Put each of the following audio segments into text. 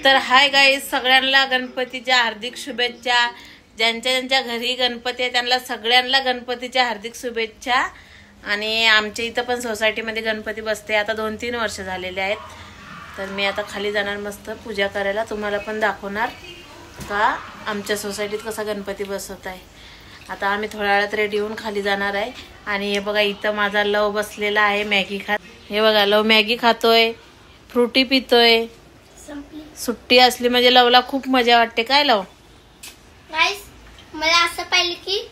तर hi guys, सगळ्यांना गणपतीच्या हार्दिक शुभेच्छा. ज्यांच्या ज्यांच्या घरी गणपती आहे त्यांना सगळ्यांना गणपतीच्या हार्दिक शुभेच्छा. आणि आमच्या इथं पण सोसायटीमध्ये गणपती बसते, आता 2-3 वर्ष झालेले आहेत. तर मी आता खाली जाणार मस्त पूजा करायला, तुम्हाला पण दाखवणार का आमच्या सोसायटीत कसा गणपती बसवत आहे. आता आम्ही थोड्या वेळात रेडी होऊन खाली जाणार आहे. आणि हे बघा इथं माझा लव बसलेला आहे मॅगी खात. हे बघा लव मॅगी खातोय, फ्रुटी पितोय. सुट्टी असली म्हणजे लवला खूप मजा वाटते. काय लव? गाइस, मला असं पाहिलं की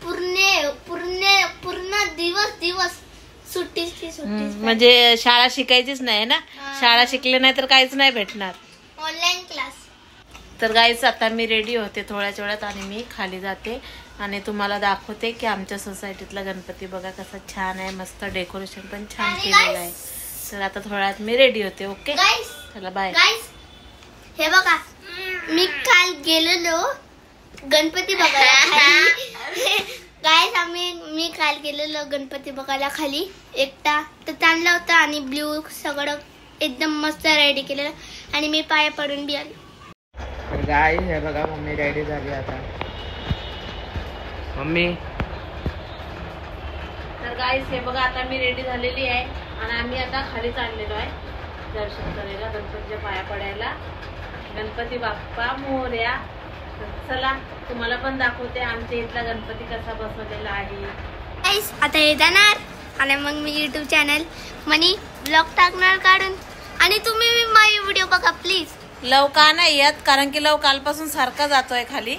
पूर्ण दिवस सुट्टीची म्हणजे शाळा शिकायचीच नाही ना. शाळा शिकले नाही तर काहीच नाही भेटणार. Online class. तर गाईस आता मी रेडी होते थोड्याच वेळात आणि मी खाली जाते आणि तुम्हाला दाखवते की आमच्या सोसायटीतला गणपती बघा कसा छान आहे. मस्त डेकोरेशन पण छान केलेलं आहे. तर आता थोड्या वेळात मी रेडी होते. ओके चला बाय. गाइस हे बघा, मी काल गेलेलो गणपती बघायला. गाइस मी काल गेलेलो गणपती बघायला खाली एकटा. तर चांगला होता आणि ब्ल्यू सगळं एकदम मस्त रेडी केलेलं आणि मी पाया पडून बी आली. तर गाईस हे बघा मम्मी रेडी झाली आता. मम्मी तर गाईस हे बघा आता मी रेडी झालेली आहे आणि आम्ही आता खाली चाललेलो आहे दर्शन करायला, गणपतीच्या पाया पडायला. गणपती बाप्पा मोरया. चला तुम्हाला पण दाखवते आमच्या इथला गणपती कसा बसवलेला आहे. गाइस आता हे जाणार आणि मग मी YouTube चॅनल मनी ब्लॉग टाकणार काढून. आणि तुम्ही माझे व्हिडिओ बघा प्लीज. लव का नाही येत? कारण की लव कालपासून सारखा जातोय खाली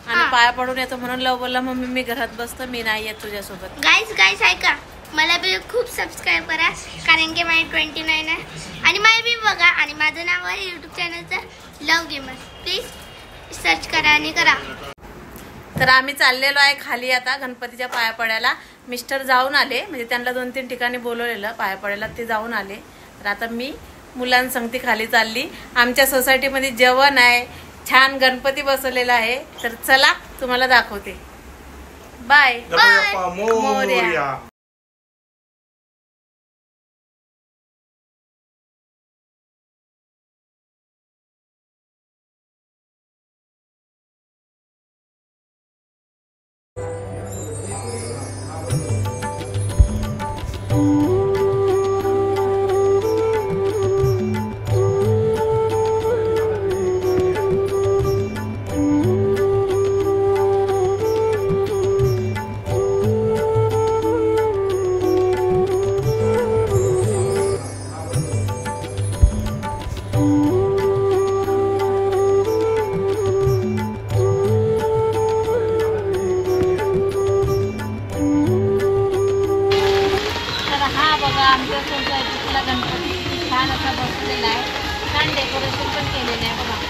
आणि पाया पडून येतो म्हणून लव बोलला मम्मी मी घरात बसतो, मी नाही येत तुझ्यासोबत. गाइस ऐका, मला बी खूप सबस्क्राईब करा कारण की माझे 29 आहे. आणि मला बी बघा आणि माझं नाव आहे YouTube चॅनलचं लव गेमर. प्लीज सर्च करा आणि करा. तर आम्ही चाललेलो आहे खाली आता गणपतीच्या पाया पडायला. मिस्टर जाऊन आले, म्हणजे त्यांना 2-3 ठिकाणी बोलवलेलं पाया पडायला, ते जाऊन आले. तर आता मी मुलांसंगती खाली चालली. आमच्या सोसायटीमध्ये जेवण आहे, छान गणपती बसवलेला आहे. तर चला तुम्हाला दाखवते. बाय मोरया. आमच्या सोसायटीतला गणपती छान असा बसलेला आहे, छान डेकोरेशन पण केलेलं आहे बघा.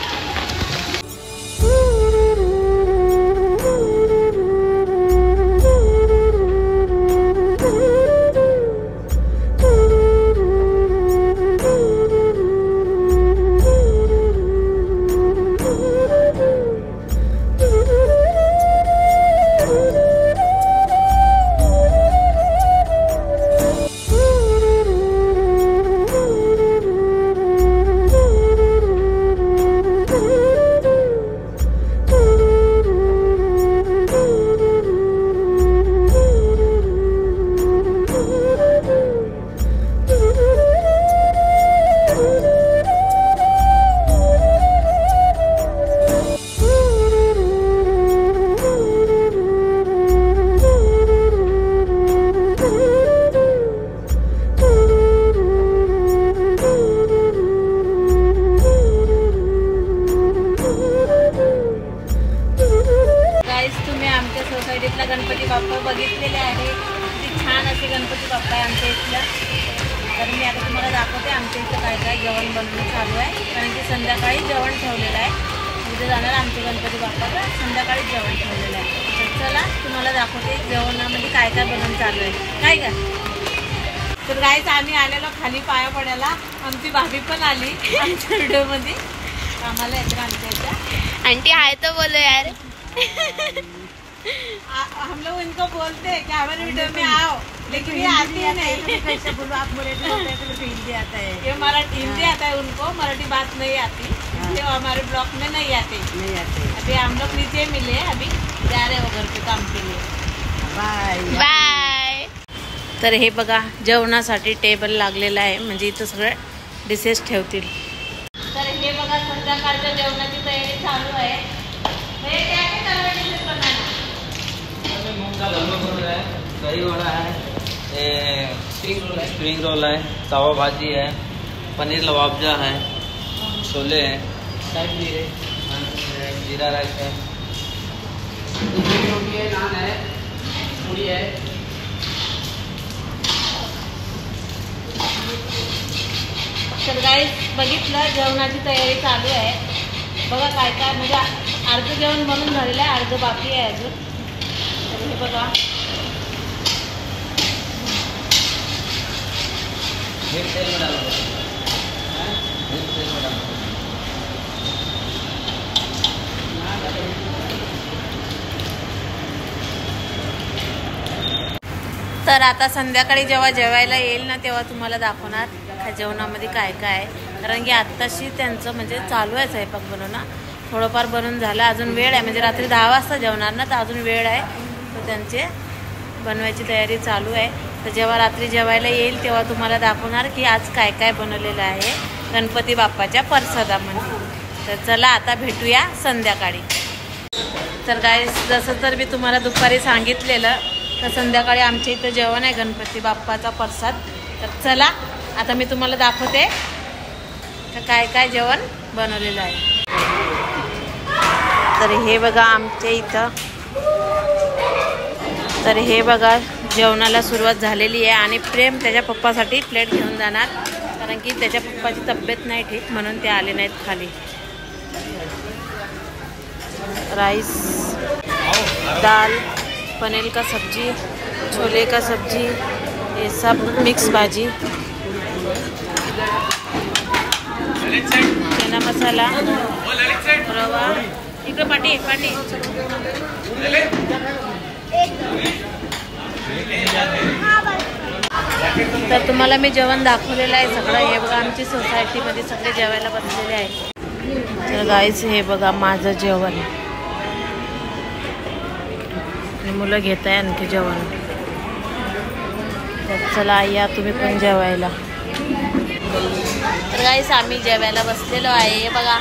तुम्ही आमच्या सोसायटीतला गणपती बाप्पा बघितलेले आहे. किती छान असे गणपती बाप्पा आहे आमच्या इथलं. तर मी आता तुम्हाला दाखवते आमच्या इथं काय काय जेवण बनवणं चालू आहे. कारण की संध्याकाळी जेवण ठेवलेलं आहे. तिथे जाणार आमचे गणपती बाप्पाचं संध्याकाळी जेवण ठेवलेलं आहे. तर चला तुम्हाला दाखवते जेवणामध्ये काय काय बनवून चालू आहे. काय का? तर गाईस आम्ही आलेलो खाली पाया पडायला. आमची भाभी पण आली आमच्या व्हिडिओमध्ये कामाला येतात आमच्या इथं. आंटी आहे तर बोलो यार. हम लोग इनको बोलते हैं कि हमारे वीडियो में आओ, लेकिन ये आती ही नहीं। कैसे बोलो, आप मराठी बोलते हैं तो हिंदी आता है, ये मराठी हिंदी आता है, उनको मराठी बात नहीं आती, इसलिए हमारे ब्लॉक में नहीं आते। अभी हम लोग नीचे मिले, अभी जा रहे हो घर पे काम के लिए। Bye bye. तर हे बघा जेवणासाठी टेबल लागलेला आहे, म्हणजे इथं सगळं डिशेस ठेवतील. तर हे बघा संध्याकाळच्या जेवणाची तयारी चालू आहे. हे काय काय चालू आहे डिशेस बनाना? मूंग दाल हलवा बन रहा है, दही वड़ा है, स्प्रिंग रोल है, तवा भाजी है, पनीर लवाबजा है, छोले हैं, जीरा राइस है, रोटी है, नान है, पूरी है. तर गाईस बघितलं जेवणाची तयारी चालू आहे. बघा काय काय, म्हणजे अर्ध जेवण बनून झालेलं आहे, अर्ध बाकी आहे अजून. तर हे बघा तेल में डालो, तेल में डालो. तर आता संध्याकाळी जेव्हा जेवायला येईल ना तेव्हा तुम्हाला दाखवणार ह्या जेवणामध्ये काय काय आहे. कारण की आत्ताशी त्यांचं म्हणजे चालू आहे स्वयंपाक बनवणं, थोडंफार बनवून झालं, अजून वेळ आहे, म्हणजे रात्री 10 वाजता जेवणार ना, तर अजून वेळ आहे. तर त्यांचे बनवायची तयारी चालू आहे. तर जेव्हा रात्री जेवायला येईल तेव्हा तुम्हाला दाखवणार की आज काय काय बनवलेलं आहे गणपती बाप्पाच्या प्रसादामध्ये. तर चला आता भेटूया संध्याकाळी. तर गाईस जसं तर मी तुम्हाला दुपारी सांगितलेलं, तर संध्याकाळी आमच्या इथं जेवण आहे गणपती बाप्पाचा प्रसाद. तर चला आता मी तुम्हाला दाखवते का काय काय जेवण बनवलेलं आहे. तर हे बघा आमच्या इथं, तर हे बघा जेवणाला सुरुवात झालेली आहे. आणि प्रेम त्याच्या पप्पासाठी प्लेट घेऊन जाणार, कारण की त्याच्या पप्पाची तब्येत नाही ठीक, म्हणून ते आले नाहीत खाली. राइस, दाल, पनीर का सब्जी, छोले का सब्जी, ये सब मिक्स भाजी, चना मसाला, रवा, इकडे पाटी पाटी. तर तुम्हाला मी जेवण दाखवलेलं आहे सगळं. हे बघा आमची सोसायटीमध्ये सगळे जेवायला बसलेले आहेत. तर गाईस हे बघा माझं जेवण, आणि मुलं घेत आहे आणखी जेवण. तर चला या तुम्ही पण जेवायला. तर गाईस आम्ही जेवायला बसलेलो आहे. हे बघा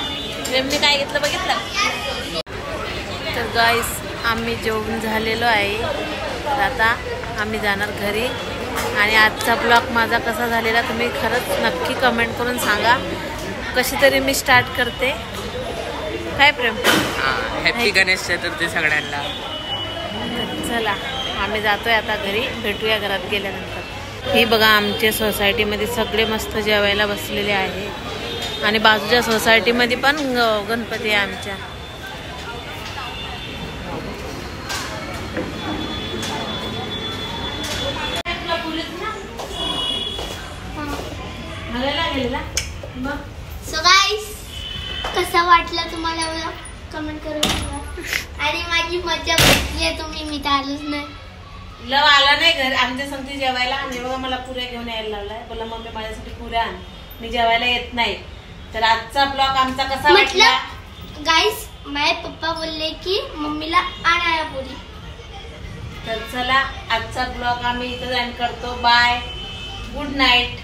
प्रेमने काय घेतलं बघितलं. तर गाईस आम्ही जेवून झालेलो आहे. तर आता आम्ही जाणार घरी. आणि आजचा ब्लॉग माझा कसा झालेला तुम्ही खरंच नक्की कमेंट करून सांगा. कशी तरी मी स्टार्ट करते. काय प्रेम? हॅपी गणेश चतुर्थी सगळ्यांना. चला आम्ही जातोय आता घरी, भेटूया घरात गेल्यानंतर. ही बघा आमच्या सोसायटीमध्ये सगळे मस्त जेवायला बसलेले आहे. आणि बाजूच्या सोसायटीमध्ये पण गणपती आहे आमच्या. सो गाईस कसा वाटला तुम्हाला कमेंट करून सांगा. आणि माझी मजा बसली आहे तुम्ही, मी तर आलोच नाही. लव आला नाही घर आमच्या संगती जेवायला. आणि बघा मला पुऱ्या घेऊन यायला लावलाय. बोला मम्मी माझ्यासाठी पुऱ्या आण, मी जेवायला येत नाही. तर आजचा ब्लॉग आमचा कसा वाटला गाईस? माझे पप्पा बोलले की मम्मीला आणाया पुरी. तर चला आजचा ब्लॉग आम्ही इथं एंड करतो. Bye, good night.